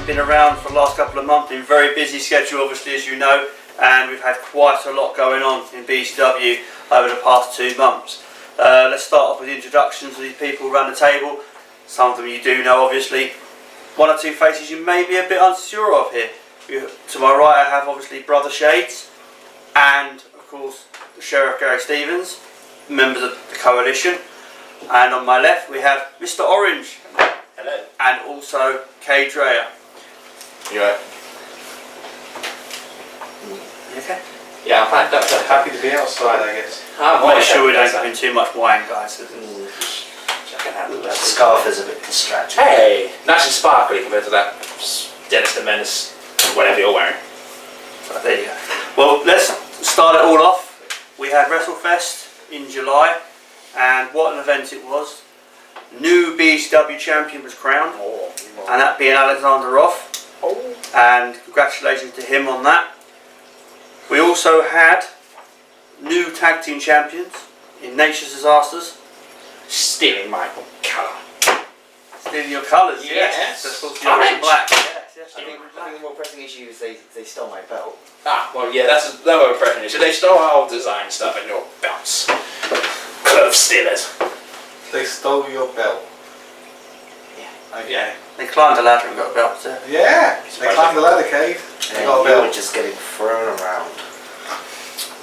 haven't been around for the last couple of months. Been a very busy schedule, obviously, as you know, and we've had quite a lot going on in BCW over the past 2 months. Let's start off with the introductions of these people around the table. Some of them you do know, obviously. One or two faces you may be a bit unsure of here. To my right I have obviously Brother Shades and of course the Sheriff Gary Stevens, members of the Coalition, and on my left we have Mr. Orange. Hello. And also Cade Dreyer. You right? You okay? Yeah, I'm fine. I'm happy to be outside, I guess. Make sure we don't give him too much wine, guys. The scarf is a bit distracting. Hey, nice and sparkly compared to that Dennis the Menace, whatever you're wearing. But there you go. Well, let's start it all off. We had WrestleFest in July, and what an event it was. New BCW champion was crowned, and that being Alexander Roth. And congratulations to him on that. We also had new tag team champions in Nature's Disasters. Stealing my colour. Stealing your colours, yes. That's supposed to be orange and black. Yes, I think the more pressing issue is they stole my belt. Ah, well, yeah, that's another impression. So they stole our old design stuff and your belts. Clove stealers. They stole your belt. Yeah. Okay. They climbed the ladder and got belts there. Yeah, they climbed the ladder, Cade. They got a belt. You were just getting thrown around.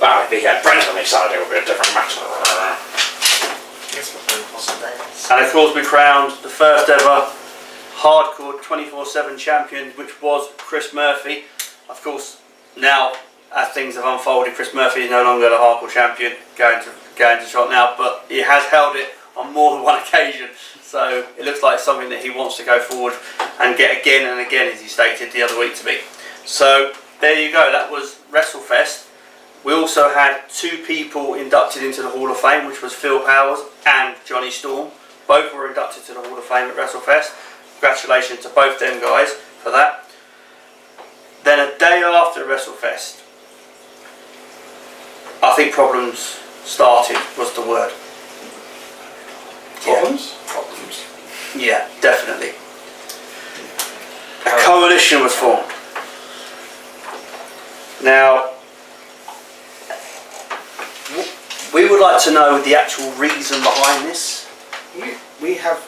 Well, if he had Brent on his side, it would be a different match. And of course we crowned the first ever hardcore 24/7 champion, which was Chris Murphy. Of course, now as things have unfolded, Chris Murphy is no longer the hardcore champion, going to shot now, but he has held it on more than one occasion. So it looks like something that he wants to go forward and get again and again, as he stated the other week to me. So there you go, that was WrestleFest. We also had 2 people inducted into the Hall of Fame, which was Phil Powers and Johnny Storm. Both were inducted to the Hall of Fame at WrestleFest. Congratulations to both them guys for that. Then a day after WrestleFest, I think problems started was the word. Problems? Yeah. Problems. Yeah, definitely. A coalition was formed. Now, we would like to know the actual reason behind this. We have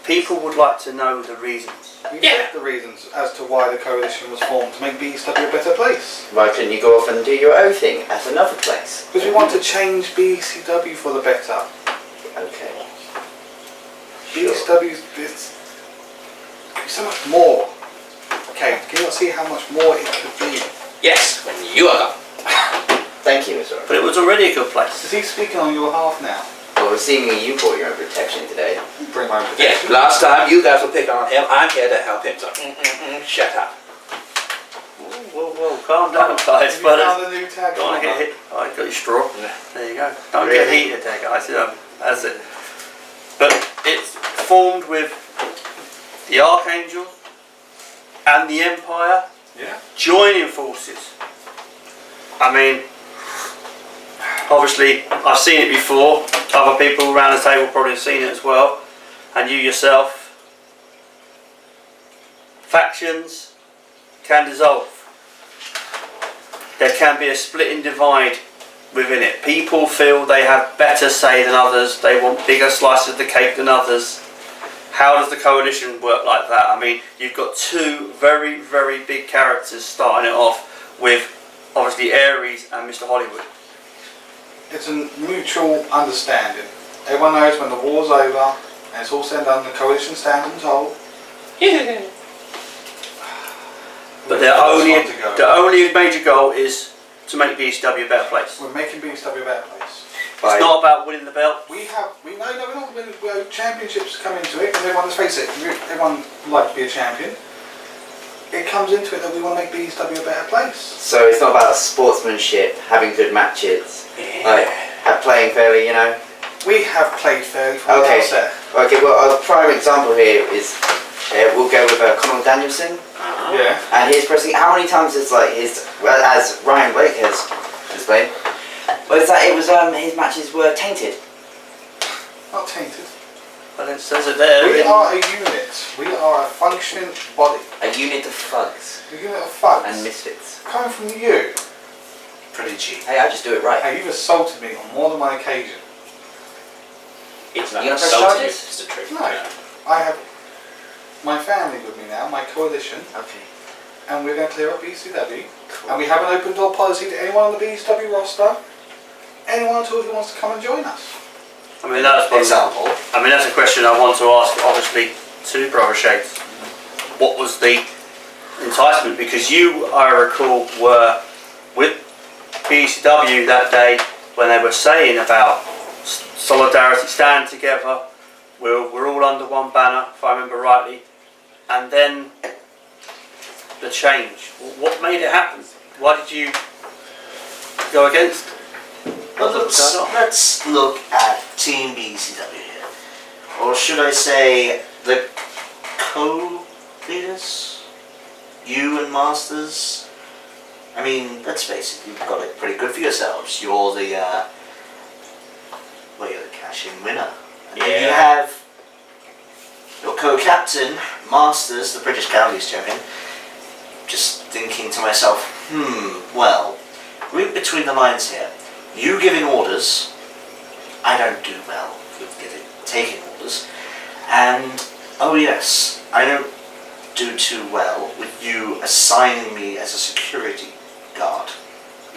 People would like to know the reasons. the reasons as to why the coalition was formed, to make BCW a better place. Why couldn't you go off and do your own thing at another place? Because we want to change BCW for the better. Okay. BCW is so much more. Okay, can you not see how much more it could be? Yes, when you are gone. Thank you, Mr. But it was already a good place. Is he speaking on your behalf now? Well, seemingly you brought your own protection today. Bring my own Yeah, protection. last time you guys were picking on him, I'm here to help him. So, shut up. Whoa, calm down, guys. Have you found the new tag? Don't want to get hit. Oh, I got your straw. Yeah. There you go. Don't get heated there, guys. That's it. But it's formed with the Archangel and the Empire joining forces. I mean, obviously, I've seen it before. Other people around the table probably have seen it as well. And you yourself. Factions can dissolve. There can be a split and divide within it. People feel they have better say than others. They want bigger slices of the cake than others. How does the coalition work like that? I mean, you've got 2 very, very big characters starting it off with obviously Aries and Mr. Hollywood. It's a mutual understanding. Everyone knows when the war's over and it's all said and done, the coalition stands and told. But their only major goal is to make BCW a better place. We're making BCW a better place. It's not about winning the belt. We're not winning championships come into it, because everyone, let's face it, everyone would like to be a champion. It comes into it that we want to make BCW a better place. So it's not about sportsmanship, having good matches, like playing fairly, you know? We have played fairly from the outset. Okay, well, a prime example here is, we'll go with Conor Danielson. Yeah. And his pressing, how many times is like his, well, as Ryan Blake has explained, well, it's like it was his matches were tainted. Not tainted. But it says it there. We are a unit. We are a functioning body. A unit of thugs A unit of thugs. and misfits. Coming from you. Pretty cheap. Hey, I just do it right. Hey, you've assaulted me on more than one occasion. It's not You gonna press insulting, charges? it's the truth. No. I have my family with me now, my coalition, Okay. and we're going to clear up BCW. Cool. And we have an open door policy to anyone on the BCW roster, anyone at all who wants to come and join us. I mean, that's Example. that's a question I want to ask, obviously, to Brother Shades. What was the enticement? Because you, I recall, were with BCW that day when they were saying about solidarity, stand together, we're all under one banner, if I remember rightly. And then the change. What made it happen? Why did you go against? Well, What was going on? let's look at Team BCW here. Or should I say the co-leaders? You and Masters? I mean, let's face it, you've got it pretty good for yourselves. You're the, well, you're the cash-in winner. And then you Yeah. have your co-captain, Masters, the British Counties champion. Just thinking to myself, well, read between the lines here. You giving orders, I don't do well with taking orders. And, oh yes, I don't do too well with you assigning me as a security guard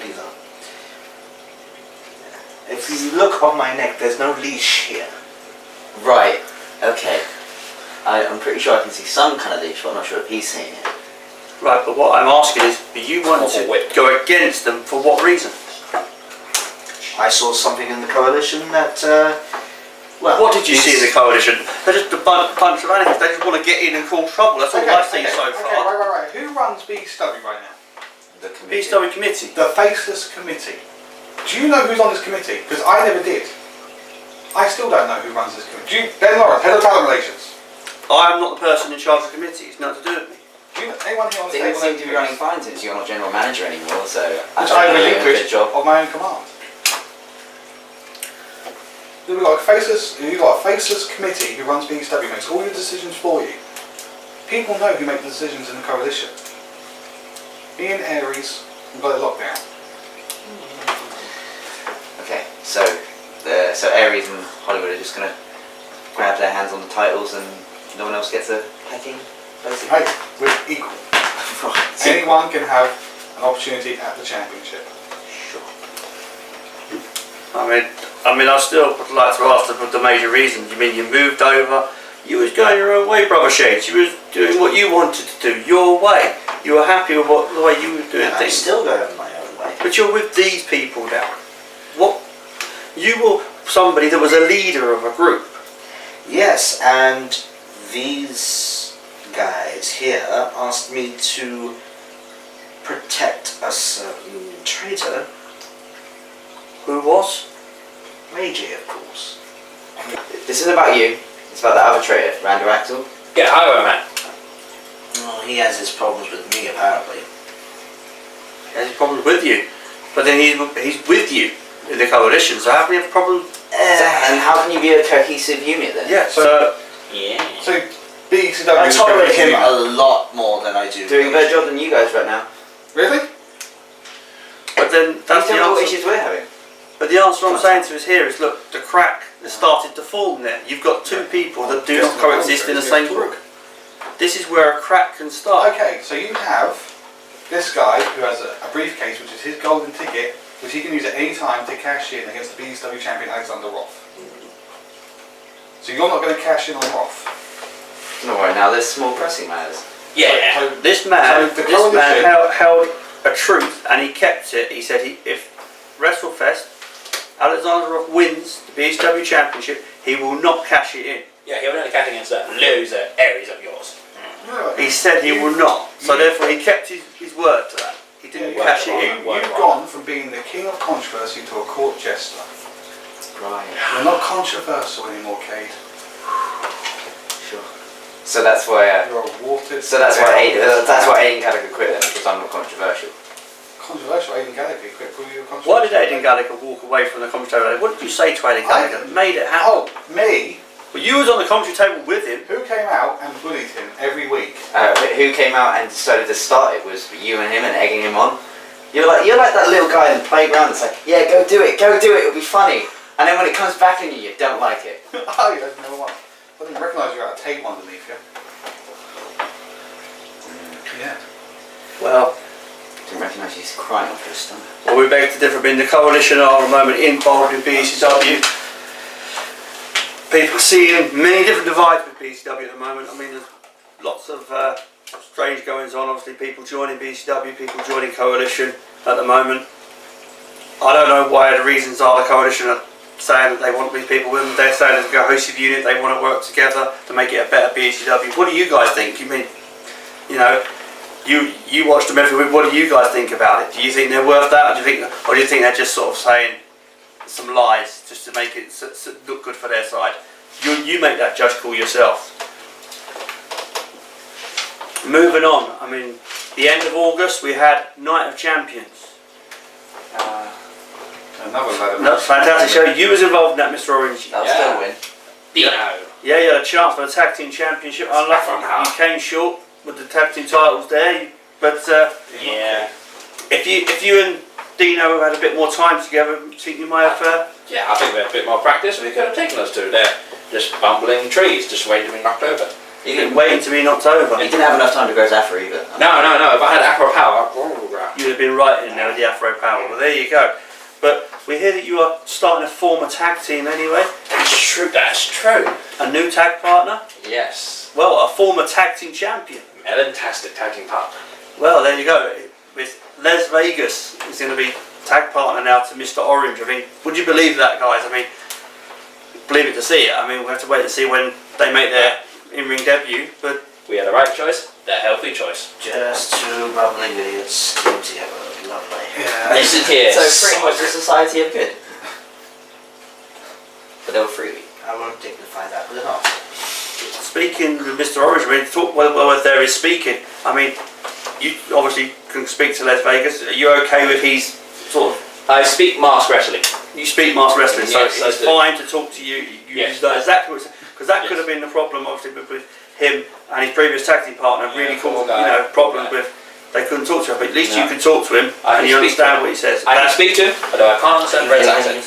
either. If you look on my neck, there's no leash here. Right. Okay. I'm pretty sure I can see some kind of leash, but I'm not sure if he's seeing it. Right, but what I'm asking is, you wanted to go against them for what reason? I saw something in the coalition that, well... What did you see in the coalition? They're just a bunch of animals. They just want to get in and cause trouble. That's all I see so Okay, far. right. Who runs BCW right now? The committee. BCW committee. The Faceless Committee. Do you know who's on this committee? Because I never did. I still don't know who runs this committee. Ben Lawrence, Head of Talent Relations. I am not the person in charge of the committee. It's nothing to do with me. Do you know anyone here on the Things table? seem to be running fine since you're not general manager anymore, so Which think I you're doing a good relinquished job. of my own command. We've got a faceless committee who runs BCW, makes all your decisions for you. People know who make the decisions in the coalition. Me and Aries, we've got it locked down. Okay, so Aries and Hollywood are just gonna grab their hands on the titles and no one else gets a pecking, basically. Hey, we're equal. Right. Anyone can have an opportunity at the championship. Sure. I mean, I still would like to ask the major reason. You mean you moved over? You was going your own way, Brother Shades. You was doing what you wanted to do, your way. You were happy with the way you were doing I'm things. still going my own way. But you're with these people now. What? You were somebody that was a leader of a group. Yes, and these guys here asked me to protect a certain traitor. Who was? Meiji, of course. This isn't about you. It's about that other traitor, Randall Axel. Yeah, highway man. Well, he has his problems with me, apparently. He has a problem with you. But then he's with you in the coalition, so how can you have a problem? And how can you be a cohesive unit then? Yeah, so Yeah. So BCW I is tolerate going him to a lot more than I do. Doing a better job than you guys right now. Really? but then that's Tell the me what answer. issues we're having. But the answer I'm saying to us here is, look, the crack has started to form there. You've got two people that do not coexist in the same group. This is where a crack can start. Okay, so you have this guy who has a briefcase, which is his golden ticket, which he can use at any time to cash in against the BCW champion Alexander Roth. So you're not going to cash in on Roth. Don't worry now, there's small pressing matters. Yeah. So This man, So the this man coalition- held a truth and he kept it. He said if WrestleFest, Alexander Roth wins the BCW championship, he will not cash it in. Yeah, he'll only catch against that loser areas of yours. He said he will not. So therefore he kept his word to that. He didn't cash it in. You've gone from being the king of controversy to a court jester. Right. You're not controversial anymore, Cade. Sure. So that's why. You're a watered. So that's why down- Aiden Gallagher quit then, because I'm not controversial. Controversial. Aiden Gallagher quit. You were Why did controversial. Aiden Gallagher walk away from the commentary? What did you say to Aiden Gallagher? Made it happen. Oh, me? Well, you was on the commentary table with him. Who came out and bullied him every week? Who came out and decided to start it was you and him and egging him on. You're like that little guy in the playground that's like, yeah, go do it, it'll be funny. And then when it comes back in you don't like it. Oh, yeah, that's number one. I didn't recognise you had a tape underneath you. Yeah. Well, Didn't recognise he's crying off his stomach. well, we beg to differ. In the coalition are at the moment involved in BCW. People are seeing many different divides with BCW at the moment. I mean, there's lots of strange goings on. Obviously, people joining BCW, people joining coalition at the moment. I don't know why the reasons are. The coalition are saying that they want these people with them. They're saying as a cohesive unit, they want to work together to make it a better BCW. What do you guys think? You mean, you know, you watched them every week. What do you guys think about it? Do you think they're worth that, or do you think they're just sort of saying some lies just to make it look good for their side? You make that judge call yourself. Moving on. I mean, the end of August we had Night of Champions. Another ladder That's match. fantastic show. You was involved in that, Mr. Orange. That'll still win. Dino. Yeah, you had a chance for the tag team championship. Unlucky, you came short with the tag team titles there. But Yeah. if you and Dino had a bit more time together, I think you might have. Yeah, I think we had a bit more practice. We could have taken us two there. Just bumbling trees, just waiting to be knocked over. Been waiting to be knocked over. He didn't have enough time to grow his afro either. No. If I had Afro Power, You'd have been right in there with the Afro Power. Well, there you go. But we hear that you are starting to form a tag team anyway. that's true. That's true. A new tag partner. Yes. Well, a former tag team champion. Melantastic tag team partner. Well, there you go. With Les Vegas is going to be tag partner now to Mr. Orange. I mean, would you believe that, guys? I mean, believe it to see it. I mean, we'll have to wait to see when they make their in-ring debut. But We had the right choice, the healthy choice. Just two bubbling idiots teamed together. Lovely. Yeah. Listen here. So pretty much the society of good. But they were freebie. I won't dignify that with an answer. speaking with Mr. Orange, I mean, talk well there is speaking. I mean, you obviously can speak to Les Vegas. Are you okay with his sort of? I speak mask wrestling. You speak mask wrestling, so Yes, I it's do. fine to talk to you. Yes. know exactly because that could Yes. have been the problem, obviously, with him and his previous tag team partner. Really poor caused guy, problems poor guy. with. They couldn't talk to him, but at least No. you can talk to him I and can you speak to understand him. what he says. I can speak to him, although I can't understand Red's accent.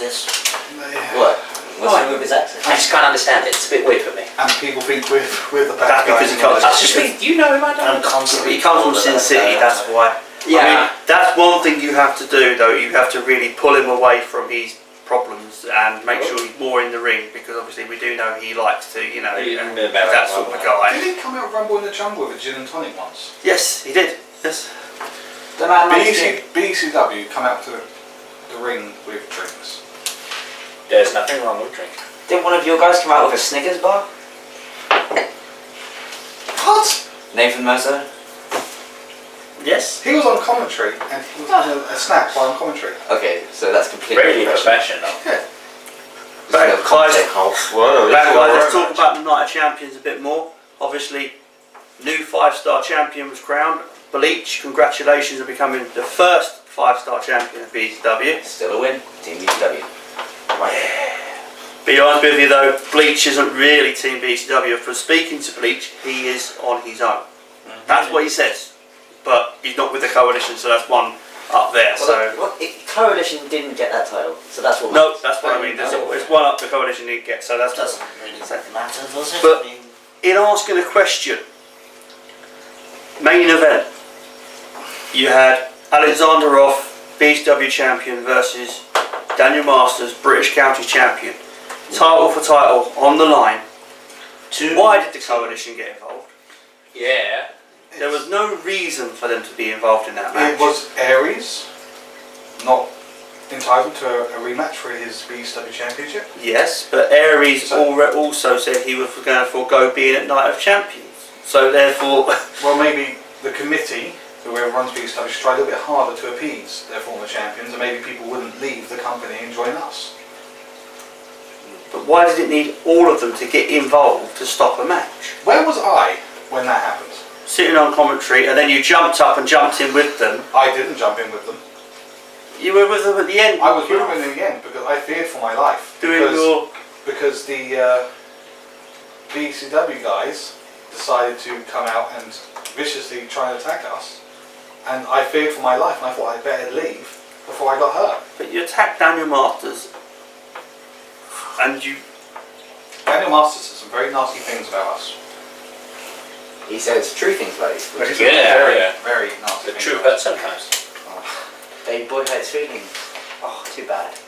What? What's wrong with his accent? I just can't understand it. It's a bit weird for me. And people think with the That's bad guys. because he can't- That's just me. You know him, I don't. I'm constantly. He comes from Sin City, that's why. Yeah. I mean, that's one thing you have to do, though. You have to really pull him away from his problems and make sure he's more in the ring, because obviously we do know he likes to, you know, He's that a bit better sort of a at guy. Did he come out Rumble in the Jungle with a gin and tonic once? Yes, he did. Yes. The man likes it. BCW come out to the ring with drinks. There's nothing wrong with drinking. Didn't one of your guys come out with a Snickers bar? What? Nathan Mercer? Yes. He was on commentary and he was having a snack while on commentary. Okay, so that's completely Really professional. professional. Yeah. Back, There's no guys, contact holes. Whoa, back, it's guys, all let's right. talk about the Night of Champions a bit more. Obviously, new 5-star champion was crowned. Bleach, congratulations on becoming the first 5-star champion of BCW. Still a win. Team BCW. Be honest with you though, Bleach isn't really Team BCW. From speaking to Bleach, he is on his own. That's what he says. But he's not with the coalition, so that's one up there. Coalition didn't get that title, so that's what. No, that's what I mean. It's one up the coalition didn't get, so that's Doesn't really matter, does it? But- I mean, in asking a question, main event, you had Alexander Roth, BCW champion, versus Daniel Masters, British County champion. Title for title on the line. Why did the coalition get involved? Yeah. There was no reason for them to be involved in that match. It was Aries, not entitled to a rematch for his BCW championship. Yes, but Aries also said he was going to forego being at Night of Champions. So therefore, Well, maybe the committee, whoever runs BCW, should try a little bit harder to appease their former champions, and maybe people wouldn't leave the company and join us. but why did it need all of them to get involved to stop a match? Where was I when that happened? Sitting on commentary, and then you jumped up and jumped in with them. I didn't jump in with them. You were with them at the end. I was with them in the end because I feared for my life. doing your. Because the BCW guys decided to come out and viciously try and attack us, and I feared for my life, and I thought I'd better leave before I got hurt. But you attacked Daniel Masters, and you. Daniel Masters said some very nasty things about us. He says true things about you. But he's Yeah, yeah. very nasty The things true about hurt sometimes. Baby boy hurts feelings. Oh, too bad. us.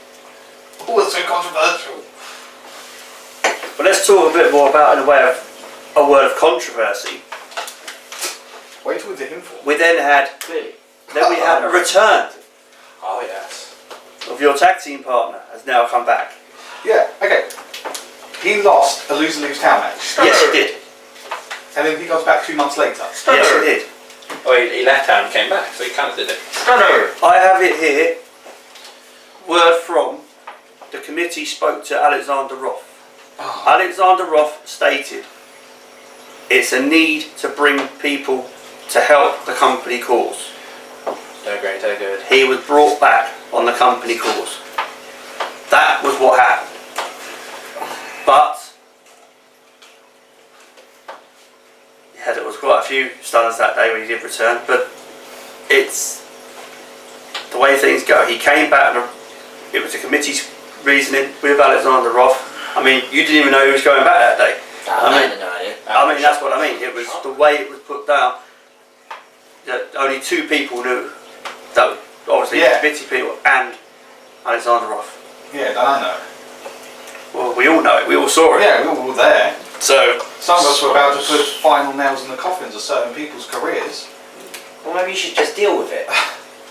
Oh, it's so controversial. But let's talk a bit more about, in a way of a word of controversy. What are you talking to him for? We then had a return Oh yes. of your tag team partner has now come back. Yeah, okay. He lost a lose-lose town match, Yes, he did. and then he goes back 2 months later. Yes, he did. Oh, he left town and came back, so he kind of did it. I have it here. Word from the committee spoke to Alexander Roth. Oh. Alexander Roth stated, "It's a need to bring people to help the company cause." They're great, they're good. He was brought back on the company cause. That was what happened. But yeah, there was quite a few stunners that day when he did return. But it's the way things go. He came back, and it was a committee's reasoning with Alexander Roth. I mean, you didn't even know he was going back that day. I mean, that's what I mean. It was the way it was put down. That only 2 people knew. That obviously the committee people and Alexander Roth. Yeah, I know. Well, we all know it. We all saw it. Yeah, we were all there. So Some of us were about to put final nails in the coffins of certain people's careers. Well, maybe you should just deal with it,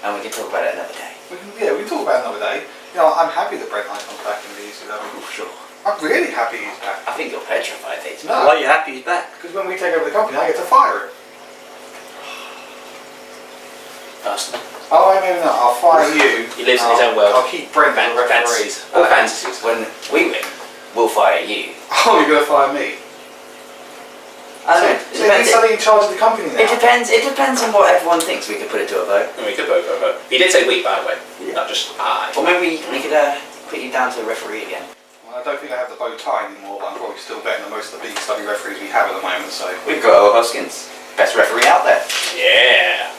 and we can talk about it another day. We can talk about it another day. You know, I'm happy that Brent Knight comes back in the ECW. Sure. I'm really happy he's back. I think you're petrified, Pete. No. why are you happy he's back? Because when we take over the company, I get to fire him. Personally. Oh, maybe not. I'll fire you. He lives in his own world. I'll keep Brent as a referee. Fantasies. All fantasies. When we win, we'll fire you. Oh, you're going to fire me? I don't know. So he's suddenly in charge of the company now? It depends. It depends on what everyone thinks. We could put it to a vote. And we could both go vote. He did say we, by the way. Yeah. Not just I. Or maybe we could put you down to a referee again. Well, I don't think I have the bow tie anymore, but I'm probably still better than most of the BCW referees we have at the moment, so... We've got Earl Hoskins, best referee out there. Yeah.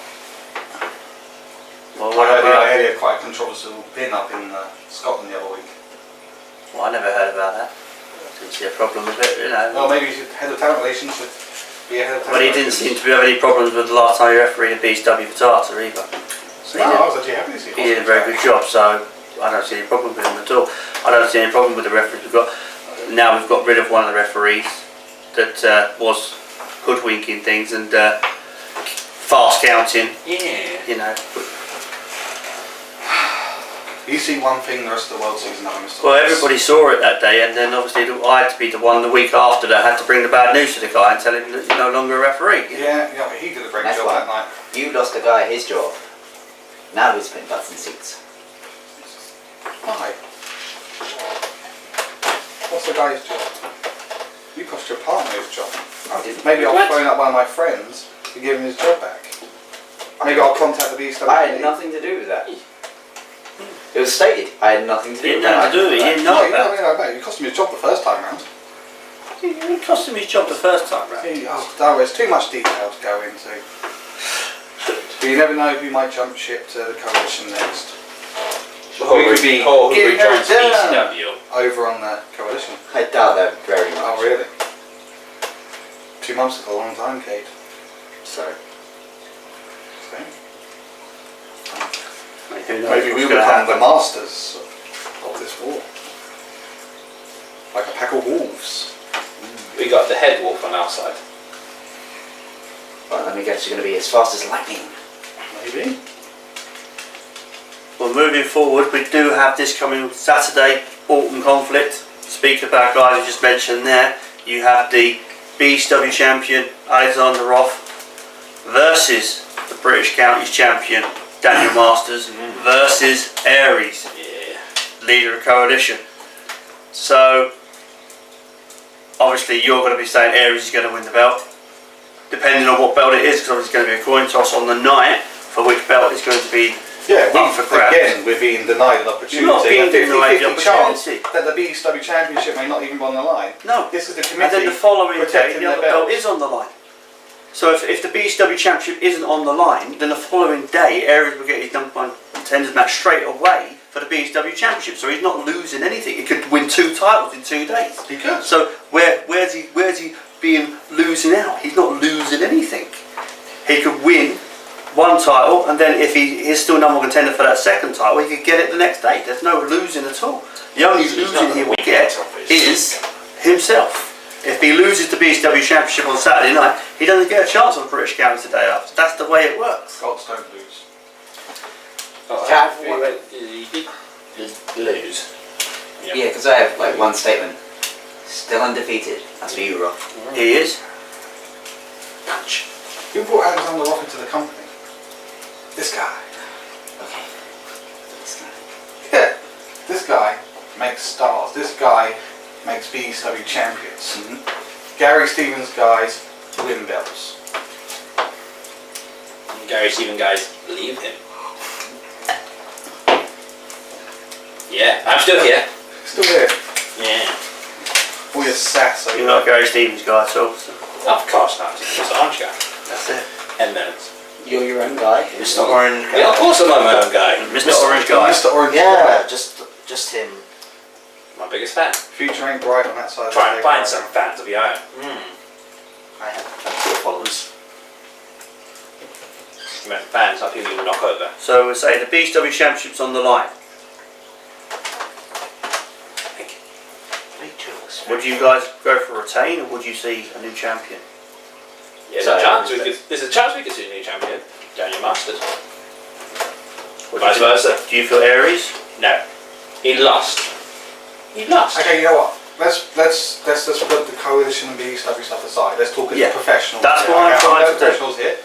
Well, what I about? heard he had quite a controversial pin up in Scotland the other week. Well, I never heard about that. I didn't see a problem with it, you know. Well, maybe head of talent relations should be a head of talent But he didn't relations. seem to have any problems with the last time he refereed a BCW VTATA either. So No, I was actually happy to see he did a very good job, so I don't see any problem with him at all. I don't see any problem with the referees we've got. Now we've got rid of one of the referees that was hoodwinking things and fast counting, Yeah. you know. You see one thing, the rest of the world sees another, Mr. Well, Lawrence. everybody saw it that day, and then obviously I had to be the one the week after that had to bring the bad news to the guy and tell him that he's no longer a referee. Yeah, but he did a great That's job why. that night. You lost a guy his job. Now he's putting butts in seats. Why? What's the guy's job? You cost your partner his job. Maybe I'll phone up one of my friends to give him his job back. Maybe I'll contact the BCW. I had nothing to do with that. It was stated. I had nothing to do He with didn't that. have to do it, he didn't know No, you about it. know, you cost him his job the first time round. It cost him his job the first time round. Oh, there's too much detail to go into. But you never know who might jump ship to the coalition next. We could be who getting rejoins her down ECW. over on the coalition. I doubt that very much. Oh, really? 2 months is a long time, Cade. So, So, Who knows maybe what's we'll gonna become the happen. masters of this war. Like a pack of wolves. We got the head wolf on our side. well, let me guess, you're going to be as fast as lightning. Maybe. Well, moving forward, we do have this coming Saturday, Autumn Conflict. Speak about guys I just mentioned there. You have the BCW champion, Alexander Roth, versus the British Counties champion, Daniel Masters, versus Aries, leader of Coalition. So, obviously you're going to be saying Aries is going to win the belt, depending on what belt it is, because obviously it's going to be a coin toss on the night for which belt is going to be Yeah, up for grabs. again, we're being denied an opportunity. You're not being a 50-50 denied the chance opportunity. that the BSW Championship may not even be on the line. No. This is the And committee then the following day, protecting the their other belt belts. is on the line. So if the BSW Championship isn't on the line, then the following day, Aries will get his number one contenders match straight away for the BSW Championship. So he's not losing anything. He could win 2 titles in 2 days. He could. So where's he being losing out? He's not losing anything. He could win 1 title, and then if he is still number one contender for that 2nd title, he could get it the next day. There's no losing at all. The only losing he will get is himself. If he loses the BSW Championship on Saturday night, he doesn't get a chance on the British County the day after. That's the way it works. Gods don't lose. Lose. Yeah, because I have like one statement. Still undefeated. That's for you, Rob. He is. Punch. Who brought Alexander Roth into the company? This guy. Okay. Yeah. This guy makes stars. This guy makes BSW champions. Gary Stevens guys win belts. And Gary Stevens guys leave him. Yeah, I'm still here. Still here. Yeah. All your sass over You're not Gary Stevens guy at all. So Of course not. It's Orange guy. that's it. And minutes. You're your own guy, Mr. Orange guy. Yeah, of course I'm my own guy. Mr. Orange guy. Mr. Orange. Yeah, just him. My biggest fan. Future ain't bright on that side. Try and of the find table. some fans of your own. I have plenty of followers. You meant fans, not people you knock over. So we'll say the BSW Championship's on the line. Would you guys go for a retain, or would you see a new champion? Yeah, So, there's a chance we could see a new champion. Daniel Masters. Would Vice you versa. Do you feel Aries? No. He lost. He lost. Okay, you know what? Let's just put the coalition and BSW stuff aside. Let's talk as Yeah. professionals. That's here. what I'm Okay, trying no to do. professionals here.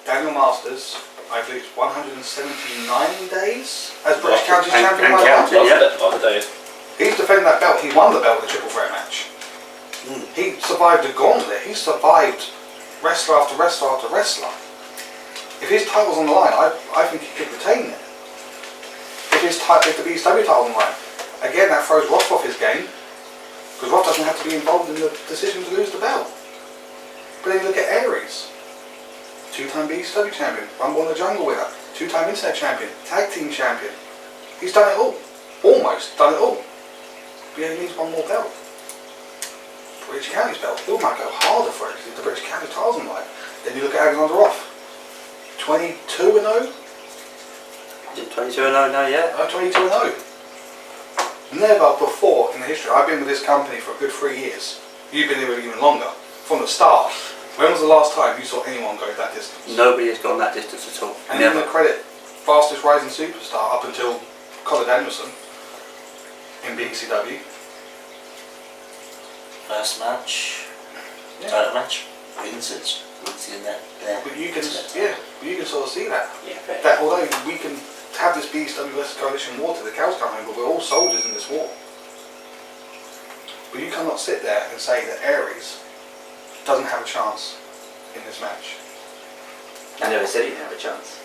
Daniel Masters, I believe it's 179 days as British County and champion. Right counting. now. Yeah. Lost the days. He's defending that belt. He won the belt in the triple threat match. He survived the gauntlet. He survived wrestler after wrestler after wrestler. If his title's on the line, I think he could retain it. If the BSW title's on the line, again that throws Roth off his game, because Roth doesn't have to be involved in the decision to lose the belt. But then you look at Aries, 2-time BSW champion, Rumble in the Jungle winner, 2-time Internet champion, tag team champion. He's done it all, almost done it all. But he only needs 1 more belt. British County's belt. He might go harder for it if the British County title's on the line. Then you look at Alexander Roth, 22-0. Is it 22-0 now? Yeah. 22-0. Never before in the history. I've been with this company for a good 3 years. You've been here with even longer. From the start. When was the last time you saw anyone go that distance? Nobody has gone that distance at all. And Never. even the credit, fastest rising superstar up until Colin Danielson in BCW. First match, title match, Vincent. In that there. But you can, you can sort of see that. Yeah, fair. That although we can have this BSWS coalition war till the cows come home, but we're all soldiers in this war. But you cannot sit there and say that Aries doesn't have a chance in this match. I never said he didn't have a chance.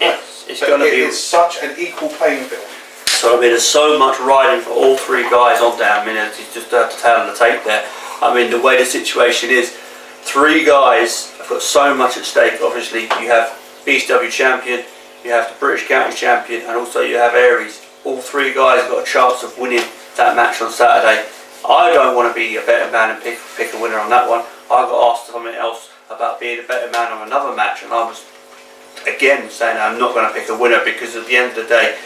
It's But going to it be. is such an equal playing field. So I mean, there's so much riding for all 3 guys on there. I mean, it's just the tail on the tape there. I mean, the way the situation is, 3 guys have got so much at stake. Obviously, you have BSW champion, you have the British County champion, and also you have Aries. All 3 guys have got a chance of winning that match on Saturday. I don't want to be a better man and pick a winner on that one. I got asked something else about being a better man on another match, and I was again saying I'm not going to pick a winner, because at the end of the day,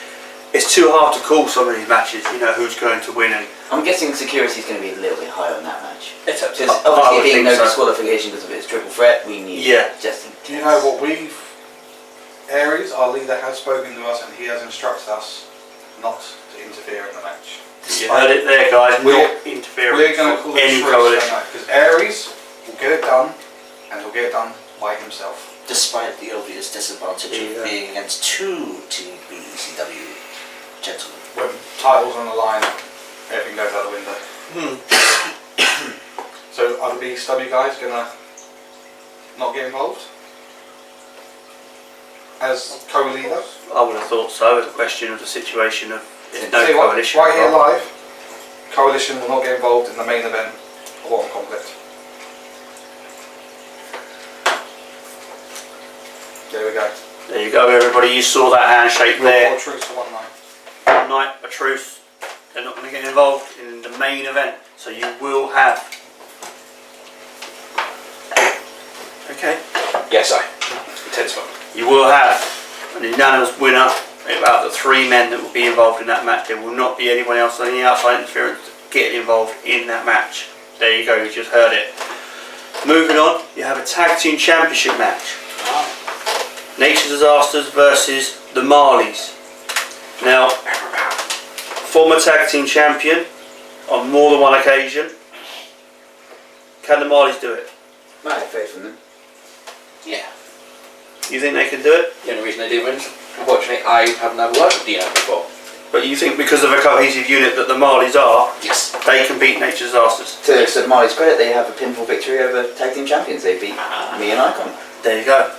it's too hard to call some of these matches. You know who's going to win, and I'm guessing security is going to be a little bit higher on that match. It's up to Because I would obviously being think no so. disqualification because of its triple threat, we need just in Do you know what Aries, our leader, has spoken to us, and he has instructed us not to interfere in the match. you heard it there, guys. We're- Not interfering We're going to for call it any truce coalition. because Aries will get it done, and he'll get it done by himself. Despite the obvious disadvantage Yeah. of being against 2 Team BCW gentlemen. When titles on the line, everything goes out the window. So are the BSW guys going to not get involved? as co-leader. I would have thought so. The question of the situation of if no Tell you what, coalition. right here live, coalition will not get involved in the main event of Armed Conflict. There we go. There you go, everybody. You saw that handshake We'll there. call a truce for one night. One night, a truce. They're not going to get involved in the main event, so you will have. Okay. Yes, I. Intense one. You will have an unanimous winner out of the 3 men that will be involved in that match. There will not be anyone else on any outside interference getting involved in that match. There you go, you just heard it. Moving on, you have a tag team championship match. Nature's Disasters versus the Marleys. Now, former tag team champion on more than one occasion. Can the Marleys do it? I have faith in them. Yeah. You think they can do it? The only reason they did win is, unfortunately, I have never worked with Dino before. But you think because of a cohesive unit that the Marleys are, Yes. they can beat Nature's Disasters? To St. Marley's credit, they have a pinfall victory over tag team champions. They beat me and Icon. There you go.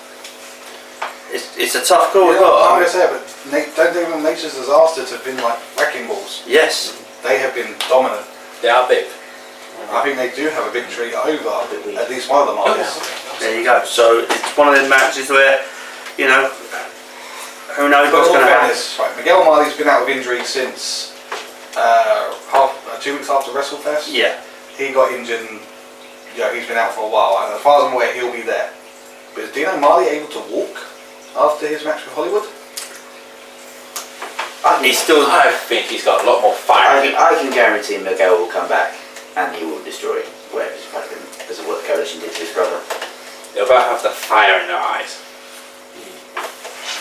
It's a tough call as I'm well. going to say it, but don't think Nature's Disasters have been like wrecking balls. Yes. They have been dominant. They are big. I think they do have a victory over at least one of the Marleys. There you go. So it's one of them matches where, you know, who knows But what's all going to happen. fairness, right, Miguel Marley's been out of injury since 2 weeks after WrestleFest. Yeah. He got injured and he's been out for a while. And as far as I'm aware, he'll be there. But is Dino Marley able to walk after his match with Hollywood? He's still. I think he's got a lot more fire. I can guarantee Miguel will come back and he will destroy whatever's fucking because of what the coalition did to his brother. They'll both have the fire in their eyes.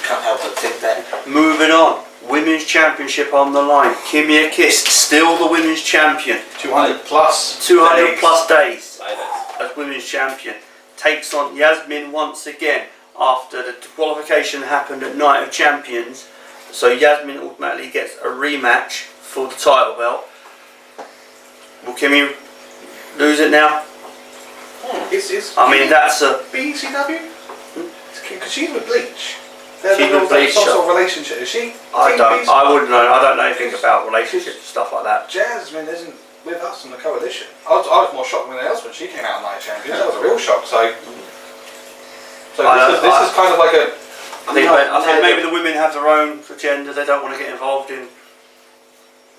Can't help but think that. Moving on. Women's Championship on the line. Kimia Kiss, still the Women's Champion. 200 plus. 200 days. plus days Silence. as Women's Champion. Takes on Yasmin once again after the qualification happened at Night of Champions. So Yasmin automatically gets a rematch for the title belt. Will Kimmy lose it now? I mean, that's a... BCW? Because she's with Bleach. She's with Bleach, Some sure. sort of relationship. Is she? I Team don't. I wouldn't know. I don't know anything about relationships and stuff like that. Jasmine isn't with us in the coalition. I was more shocked than anyone else when she came out of Night of Champions. That was a real shock. So this is kind of like a... I think maybe the women have their own agenda. They don't want to get involved in,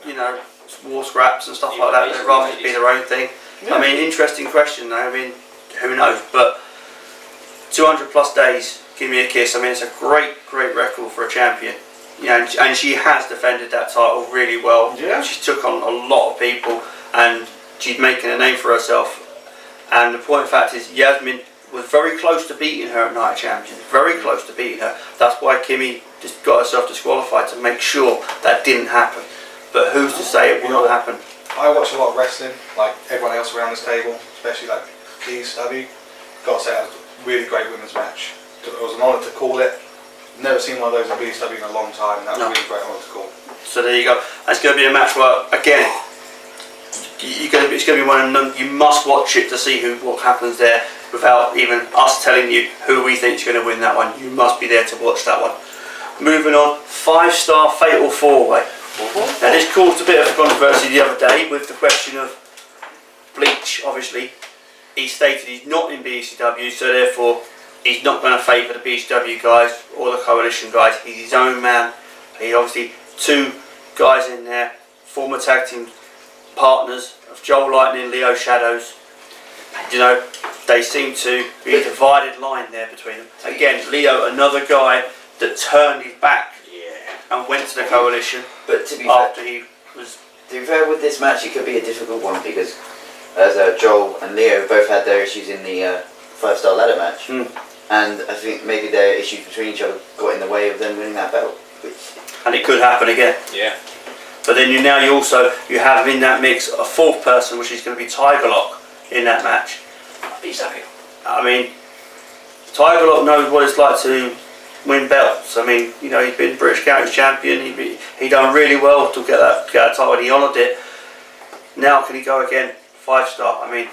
you know, war scraps and stuff like that. They'd rather just be their own thing. Yeah. I mean, interesting question though. I mean, who knows? But 200 plus days, give me a kiss. I mean, it's a great record for a champion. You know, and she has defended that title really well. Yeah. She took on a lot of people, and she's making a name for herself. And the point of fact is, Yasmin was very close to beating her at Night of Champions. Very close to beating her. That's why Kimmy just got herself disqualified to make sure that didn't happen. But who's to say it will not happen? I watch a lot of wrestling, like everyone else around this table, especially like PSW. Got to say, it was a really great women's match. It was an honour to call it. Never seen one of those in BSW in a long time, and that was a really great honour to call. So there you go. And it's going to be a match where, again, it's going to be one of them. You must watch it to see what happens there without even us telling you who we think is going to win that one. You must be there to watch that one. Moving on, 5-star Fatal 4-Way. Now this caused a bit of controversy the other day with the question of Bleach. Obviously, he stated he's not in BCW, so therefore he's not going to favour the BCW guys or the Coalition guys. He's his own man. He obviously 2 guys in there, former tag team partners of Joel Lightning, Leo Shadows. You know, they seem to be a divided line there between them. Again, Leo, another guy that turned his back and went to the Coalition. But to be after he was. To be fair with this match, it could be a difficult one because as Joel and Leo both had their issues in the 5-star ladder match, and I think maybe their issues between each other got in the way of them winning that belt. And it could happen again. Yeah. But then you have in that mix a 4th person, which is going to be Tiger Lock in that match. BCW. I mean, Tiger Lock knows what it's like to win belts. I mean, you know, he's been British County champion. He done really well to get that title. He honoured it. Now can he go again 5-star? I mean,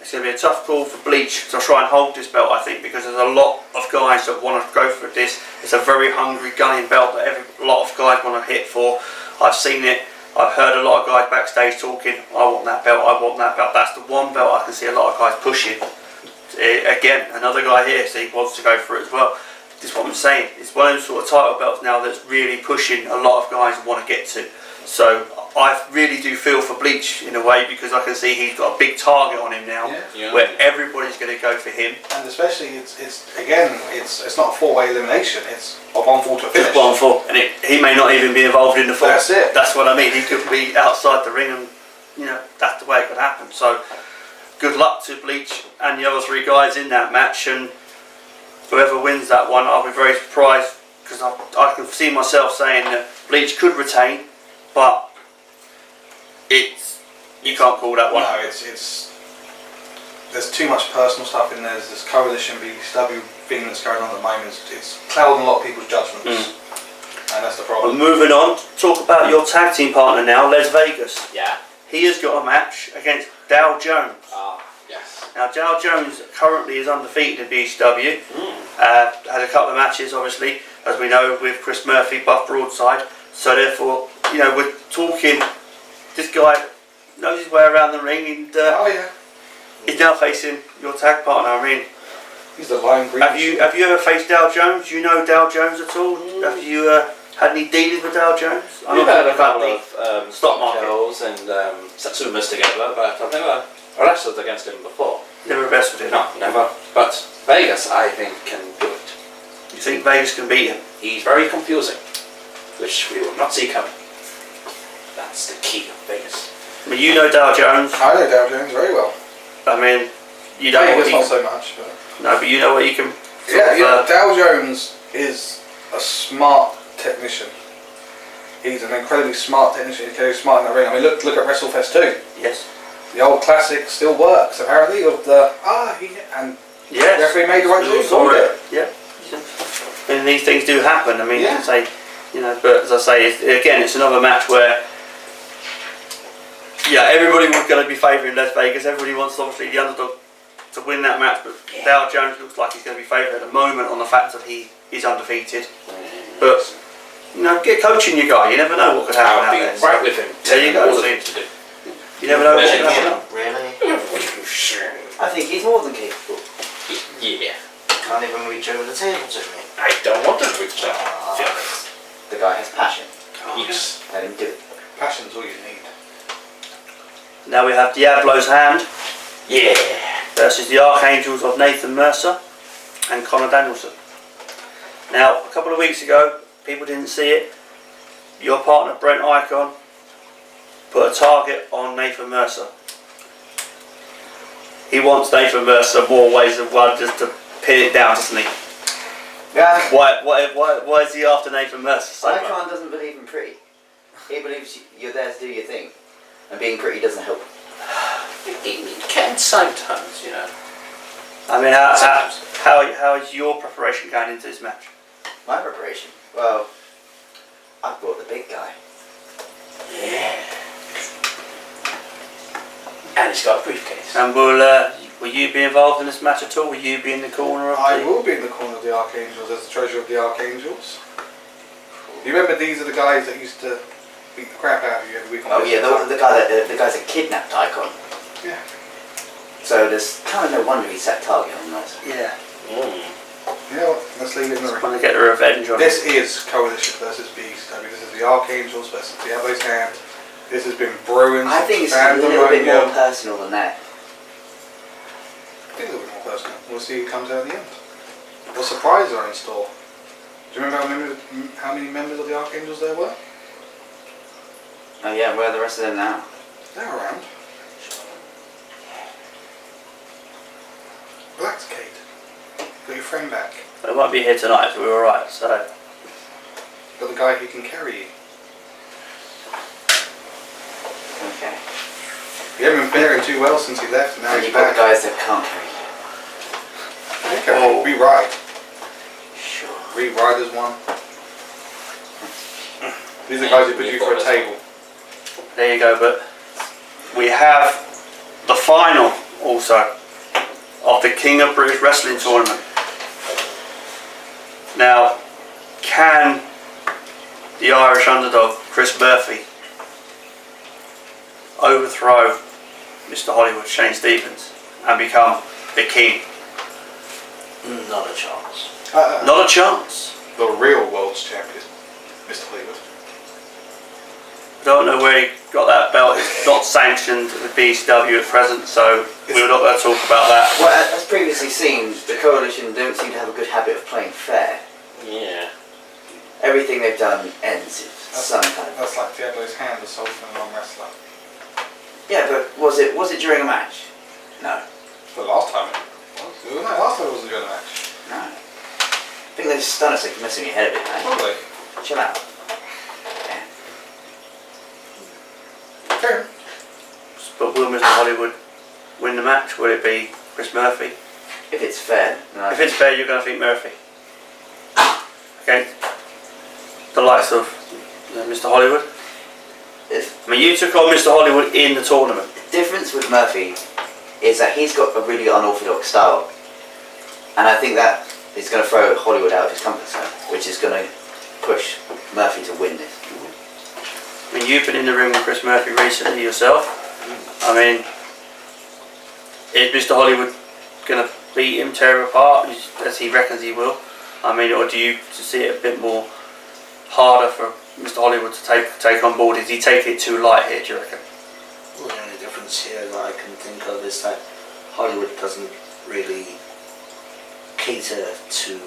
It's going to be a tough call for Bleach to try and hold this belt, I think, because there's a lot of guys that want to go for this. It's a very hungry gunning belt that a lot of guys want to hit for. I've seen it. I've heard a lot of guys backstage talking, I want that belt, I want that belt. That's the one belt I can see a lot of guys pushing. Again, another guy here, so he wants to go for it as well. This is what I'm saying. It's one of those sort of title belts now that's really pushing a lot of guys want to get to. So I really do feel for Bleach in a way, because I can see he's got a big target on him now, where everybody's going to go for him. And especially, it's not a 4-way elimination. It's a 1-4 to a finish. Just 1-4, and he may not even be involved in the fall. That's it. That's what I mean. He could be outside the ring, and that's the way it could happen. So good luck to Bleach and the other 3 guys in that match, and whoever wins that one, I'll be very surprised, because I can see myself saying that Bleach could retain, but you can't call that one. No, there's too much personal stuff in there. There's this coalition BCW thing that's going on at the moment. It's clouding a lot of people's judgments, and that's the Well, problem. moving on, talk about your tag team partner now, Les Vegas. Yeah. He has got a match against Dow Jones. Ah, yes. Now, Dow Jones currently is undefeated in BCW. Had a couple of matches, obviously, as we know, with Chris Murphy, Buff Broadside. So therefore, we're talking, this guy knows his way around the ring, and Oh yeah, he's now facing your tag partner. I mean, he's the lime green. have you ever faced Dow Jones? Do you know Dow Jones at all? Have you had any dealings with Dow Jones? We've had a couple the of stock market. kills and Satsumas together, but I've never wrestled against him before. Never wrestled him. No, never. But Vegas, I think, can do it. You think Vegas can beat him? He's very confusing, which we will not see coming. That's the key of Vegas. I mean, you know Dow Jones. I know Dow Jones very well. I mean, you don't know what Vegas you not so much, but no, but you know what you can. yeah. Dow Jones is a smart technician. He's an incredibly smart technician. He's very smart in the ring. I mean, look at WrestleFest 2. Yes. The old classic still works apparently. Of the and Yes. the referee made the right choice. For it. Yeah. And these things do happen. I mean, Yeah. but as I say, it's another match where. Yeah, everybody was going to be favouring Les Vegas. Everybody wants, obviously, the underdog to win that match, but Dow Jones looks like he's going to be favoured at the moment on the fact that he is undefeated. But get coaching your guy. You never know what could happen out there. Right with him. There you go. All of him to do. You never know what could happen. Really? I think he's more than capable. Yeah. Can't even reach over the table to me. I don't want to reach that. The guy has passion. Yes. Let him do it. Passion's all you need. Now we have Diablo's Hand Yeah. versus the Archangels of Nathan Mercer and Connor Danielson. Now, a couple of weeks ago, people didn't see it. Your partner Brent Icon put a target on Nathan Mercer. He wants Nathan Mercer more ways than one, just to pin it down, doesn't he? Yeah. Why is he after Nathan Mercer so much? Icon doesn't believe in pretty. He believes you're there to do your thing. And being pretty doesn't help. It can sometimes, I mean, how is your preparation going into this match? My preparation? Well, I've brought the big guy. Yeah. And he's got a briefcase. And will you be involved in this match at all? Will you be in the corner of I the... will be in the corner of the Archangels as the treasurer of the Archangels. You remember these are the guys that used to beat the crap out of you every week on Oh yeah, the guys that kidnapped Icon. Yeah. So there's kind of no wonder he set target on that. Yeah. You know what? Let's leave it in the ring. Want to get the revenge on This is Coalition versus BCW. This is the Archangels versus Diablo's Hand. This has been brewing. I think it's a fandom little bit over- more personal than that. I think a little bit more personal. We'll see who comes out at the end. What surprises are in store? Do you remember how many members of the Archangels there were? Oh yeah, where are the rest of them now? They're around. Relax, Cade. Got your friend back. They won't be here tonight, so we're alright. So Got the guy who can carry you. Okay. You haven't been faring too well since he left, and now And he's you've got back. the guys that can't carry you. Okay, Oh. re-ride. Sure. Re-ride as one. These are the guys who put you for a table. there you go. But we have the final also of the King of British Wrestling tournament. Now, can the Irish underdog Chris Murphy overthrow Mr. Hollywood Shane Stevens and become the king? Not a chance. Not a chance. The real world's champion, Mr. Hollywood. I don't know where he got that belt. It's not sanctioned with BCW at present, so we're not going to talk about that. Well, as previously seen, the coalition don't seem to have a good habit of playing fair. Yeah. Everything they've done ends in some kind of. That's like Diablo's hand assault on an arm wrestler. Yeah, but was it during a match? No. But last time it was. No, last time it wasn't during a match. No. I think they've just done us like messing your head a bit, man. Probably. Chill out. Yeah. Okay. But will Mr. Hollywood win the match? Will it be Chris Murphy? If it's fair. No, If it's fair, you're going to think Murphy. Okay. The likes of Mr. Hollywood. I mean, you took on Mr. Hollywood in the tournament. The difference with Murphy is that he's got a really unorthodox style. And I think that is going to throw Hollywood out of his comfort zone, which is going to push Murphy to win this. I mean, you've been in the ring with Chris Murphy recently yourself. I mean, is Mr. Hollywood going to beat him, tear him apart, as he reckons he will? I mean, or do you see it a bit more harder for Mr. Hollywood to take on board? Is he taking it too light here, do you reckon? Well, the only difference here that I can think of is that Hollywood doesn't really cater to,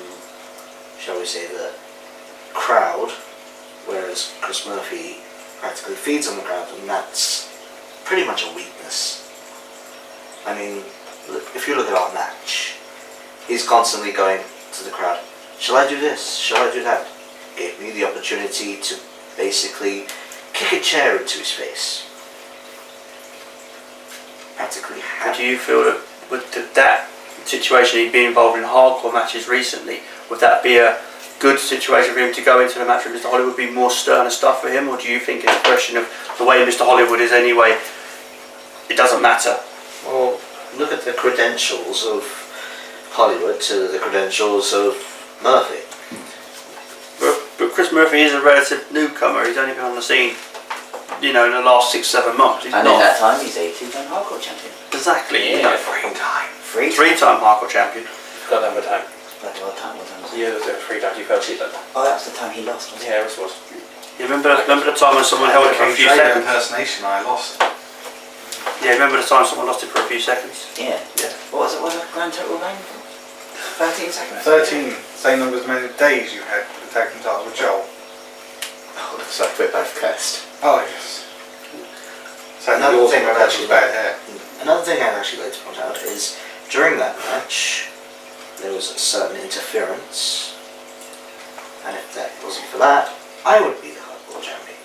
shall we say, the crowd, whereas Chris Murphy practically feeds on the crowd, and that's pretty much a weakness. I mean, if you look at our match, he's constantly going to the crowd, shall I do this, shall I do that? Gave me the opportunity to basically kick a chair into his face. Practically But do you feel that with that situation, he'd been involved in hardcore matches recently, would that be a good situation for him to go into the match with Mr. Hollywood, be more sterner stuff for him, or do you think it's a question of the way Mr. Hollywood is anyway, it doesn't matter? Well, look at the credentials of Hollywood to the credentials of Murphy. But Chris Murphy is a relative newcomer. He's only been on the scene, in the last 6-7 months. He's And not in that time, he's a two-time hardcore champion. exactly. Yeah. Three-time hardcore champion. Got that one time. What time was it? Yeah, there was 3 times you felt it then. Oh, that's the time he lost, wasn't it? Yeah, it was. You remember the time when someone held it for a few Cade Dreyer seconds? impersonation, I lost. Yeah, remember the time someone lost it for a few seconds? Yeah. Yeah. What was it? What was the grand total game? 13 seconds? 13, same number as many days you had the tag team title with Joel. Oh, looks like we're both cursed. Oh, yes. So Another yours thing was I'd actually bad hair. Another thing I'd actually like to point out is during that match there was a certain interference, and if that wasn't for that, I would be the hardcore champion.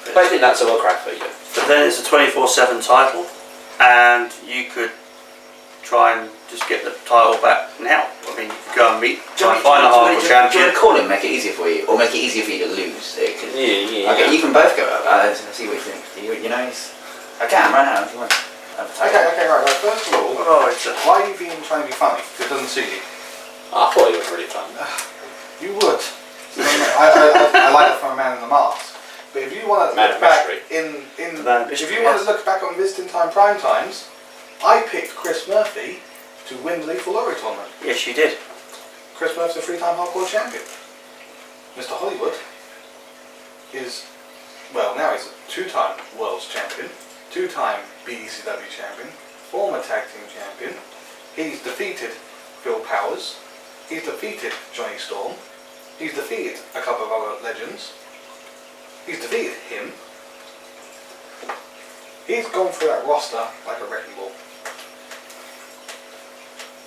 But I think that's a well cracked for you. But then it's a 24/7 title, and you could try and just get the title back now. I mean, you could go and try and find a hardcore Do you champion. want to call him, make it easier for you, or make it easier for you to lose? It could, Yeah. okay, you can both go up. See what you think. You know, I can right now if you want. Okay, right. First of all, Oh, it's a, why are you being trying to be funny? It doesn't suit you. I thought it was really fun. You would. I like that from a man in the mask. But if you want to Man look of back mystery. in Man of if mystery, you want yes. to look back on Visiting Time Prime Times, I picked Chris Murphy to win the Lethal Lottery tournament. yes, you did. Chris Murphy's a 3-time hardcore champion. Mr. Hollywood is, well, now he's a 2-time world's champion, 2-time BECW champion, former tag team champion. He's defeated Phil Powers. He's defeated Johnny Storm. He's defeated a couple of other legends. He's defeated him. He's gone through that roster like a wrecking ball.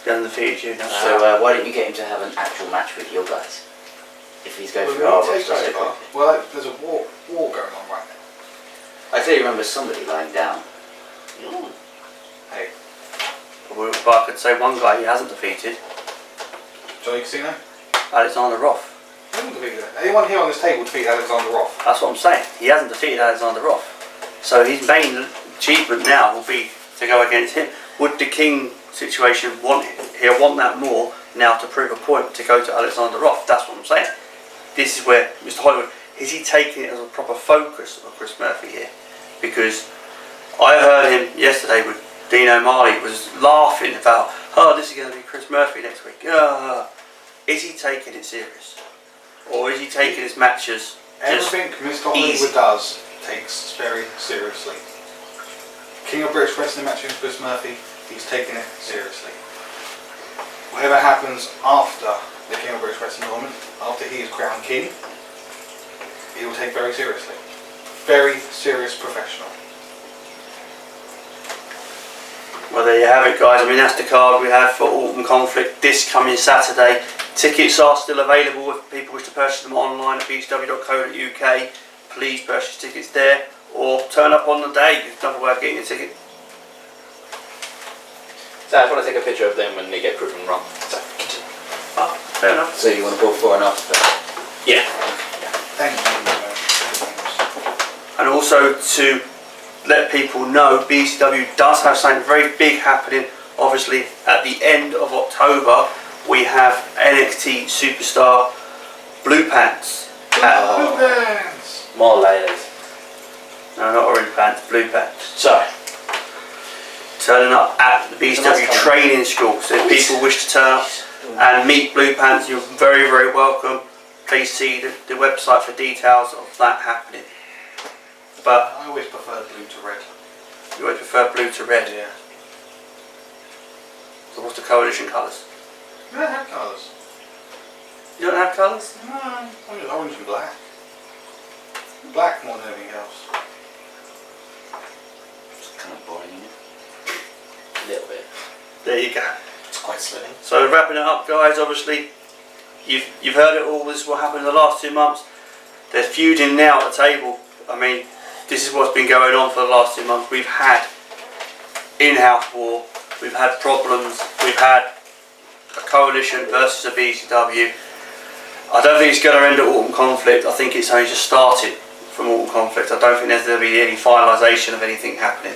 He hasn't defeated you now. So why don't you get him to have an actual match with your guys? If he's going through our When he takes roster. over, well, there's a war going on right now. I clearly remember somebody lying down. Hey, But I could say one guy he hasn't defeated, Johnny Casino? Alexander Roth. He hasn't defeated anyone here on this table defeated Alexander Roth. That's what I'm saying. He hasn't defeated Alexander Roth. So his main achievement now will be to go against him. Would the King situation he'll want that more now to prove a point to go to Alexander Roth? That's what I'm saying. This is where Mr. Hollywood, is he taking it as a proper focus of Chris Murphy here? Because I heard him yesterday with Dean O'Malley was laughing about, oh, this is going to be Chris Murphy next week. Is he taking it serious? Or is he taking his matches Everything Mr. Hollywood does takes very seriously. King of British Wrestling match against Chris Murphy, he's taking it seriously. Whatever happens after the King of British Wrestling tournament, after he is crowned king, he will take very seriously. Very serious professional. Well, there you have it, guys. I mean, that's the card we have for Autumn Conflict this coming Saturday. Tickets are still available if people wish to purchase them online at bcw.co.uk. Please purchase tickets there or turn up on the day. It's another way of getting a ticket. So I just want to take a picture of them when they get proven wrong. So, Oh, fair enough. So you want to put before and after? yeah. Thank you. And also to let people know, BCW does have something very big happening. Obviously, at the end of October, we have NXT Superstar Blue Pants. Blue Pants! More layers. No, not orange pants, blue pants. Sorry. Turning up at the BCW Nice colour. training school. So if people wish to turn up and meet Blue Pants, you're very, very welcome. Please see the website for details of that happening. But I always prefer blue to red. you would prefer blue to red. Yeah. So what's the coalition colours? You don't have colours. You don't have colours? No, only orange and black. Black more than anything else. It's kind of boring, isn't it? A little bit. There you go. It's quite slimming. So wrapping it up, guys, obviously you've heard it all. This is what happened in the last 2 months. They're feuding now at the table. I mean, this is what's been going on for the last 2 months. We've had in-house war, we've had problems, we've had a coalition versus a BCW. I don't think it's going to end at Autumn Conflict. I think it's only just started from Autumn Conflict. I don't think there's going to be any finalisation of anything happening.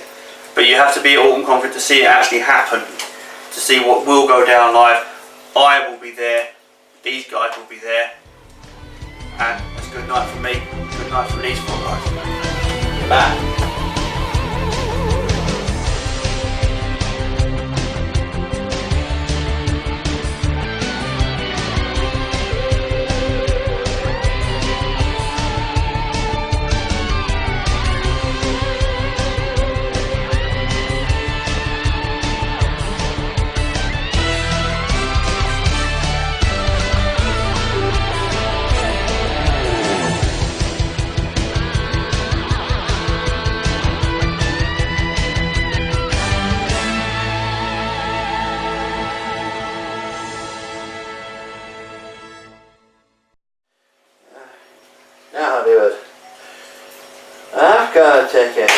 But you have to be at Autumn Conflict to see it actually happen, to see what will go down live. I will be there, these guys will be there, and it's good night from me, good night from these 4 guys. Bye. Now, Hollywood. I've got a ticket.